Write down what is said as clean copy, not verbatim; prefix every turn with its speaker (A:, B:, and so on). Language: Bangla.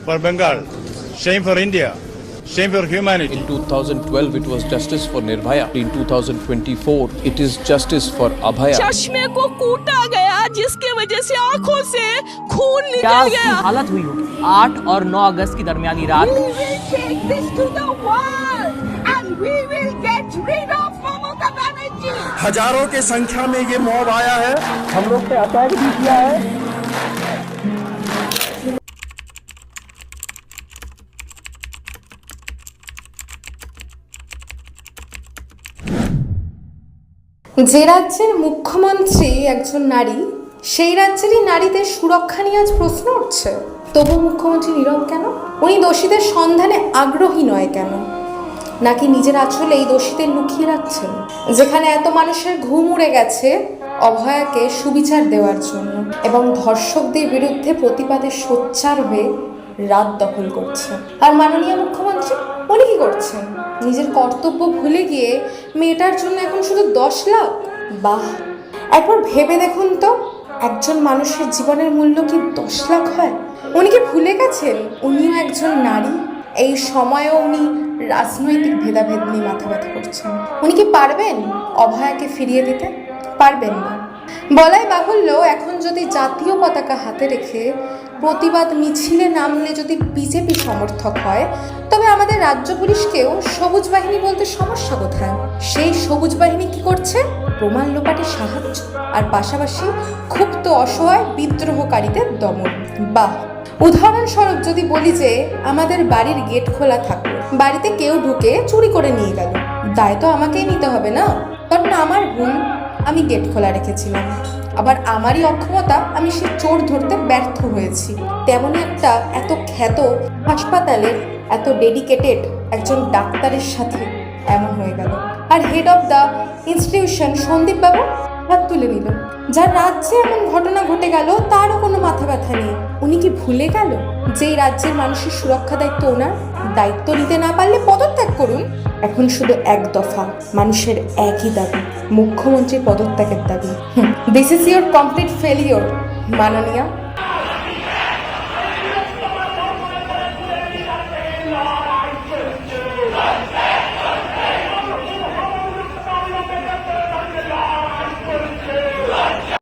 A: for Bengal, shame for India, shame for humanity.
B: In 2012 it was justice for Nirbhaya. In 2024 it is justice for Abhaya.
C: चश्मे को कूटा गया जिसके वजह से आंखों से खून
D: क्या
C: निकल
D: उसकी
C: गया।
D: हालत हुई होगी 8 और 9 अगस्त की दरमियानी रात
C: We will take this to the world and we will get rid of Mamata Banerjee.
E: हजारों के संख्या में ये मॉब आया है, हम लोग पे अटैक भी किया है।
F: যে রাজ্যের মুখ্যমন্ত্রী একজন নারী, সেই রাজ্যেরই নারীদের সুরক্ষা নিয়ে আজ প্রশ্ন উঠছে। তবু মুখ্যমন্ত্রী নীরব কেন? উনি দোষীদের সন্ধানে আগ্রহী নয় কেন? নাকি নিজের আঁচলে এই দোষীদের লুকিয়ে রাখছেন? যেখানে এত মানুষের ঘুম উড়ে গেছে অভয়াকে সুবিচার দেওয়ার জন্য এবং ধর্ষকদের বিরুদ্ধে প্রতিবাদে সোচ্চার হয়ে রাত দখল করছে, আর মাননীয় মুখ্যমন্ত্রী উনি কি করছেন? নিজের কর্তব্য ভুলে গিয়ে মেয়েটার জন্য এখন শুধু 10 লাখ। বাহ, একবার ভেবে দেখুন তো, একজন মানুষের জীবনের মূল্য কি 10 লাখ হয়? উনি কি ভুলে গেছেন উনিও একজন নারী? এই সময়েও উনি রাজনৈতিক ভেদাভেদ নিয়ে মাথা ব্যথা করছেন। উনি কি পারবেন অভয়াকে ফিরিয়ে দিতে? পারবেন না। বলাই বাহুল্য, এখন যদি জাতীয় পতাকা হাতে রেখে প্রতিবাদ মিছিলে নামলে যদি বিজেপি সমর্থক হয়, তবে আমাদের রাজ্য পুলিশকেও সবুজ বাহিনী বলতে সমস্যা কোথায়? সেই সবুজ বাহিনী কি করছে? প্রমাণ লোপাটে সাহায্য, আর পাশাপাশি ক্ষুব্ধ অসহায় বিদ্রোহকারীদের দমন। বাহ, উদাহরণস্বরূপ যদি বলি যে আমাদের বাড়ির গেট খোলা থাকলো, বাড়িতে কেউ ঢুকে চুরি করে নিয়ে গেল, দায় তো আমাকেই নিতে হবে না? কারণ আমার ভুল, আমি গেট খোলা রেখেছিলাম, আবার আমারই অক্ষমতা, আমি সে চোর ধরতে ব্যর্থ হয়েছি। তেমনই একটা এত খ্যাত হাসপাতালের এত ডেডিকেটেড একজন ডাক্তারের সাথে এমন হয়ে গেল, আর head of the institution Sandip বাবু হাত তুলে নিল। যার রাজ্যে এমন ঘটনা ঘটে গেল তারও কোনো মাথা ব্যথা নেই। উনি কি ভুলে গেল যে এই রাজ্যের মানুষের সুরক্ষা দায়িত্ব ওনার? দায়িত্ব নিতে না পারলে পদত্যাগ করুন। এখন শুধু এক দফা মানুষের একই দাবি, মুখ্যমন্ত্রীর পদত্যাগের দাবি। This is your complete failure মাননীয়া।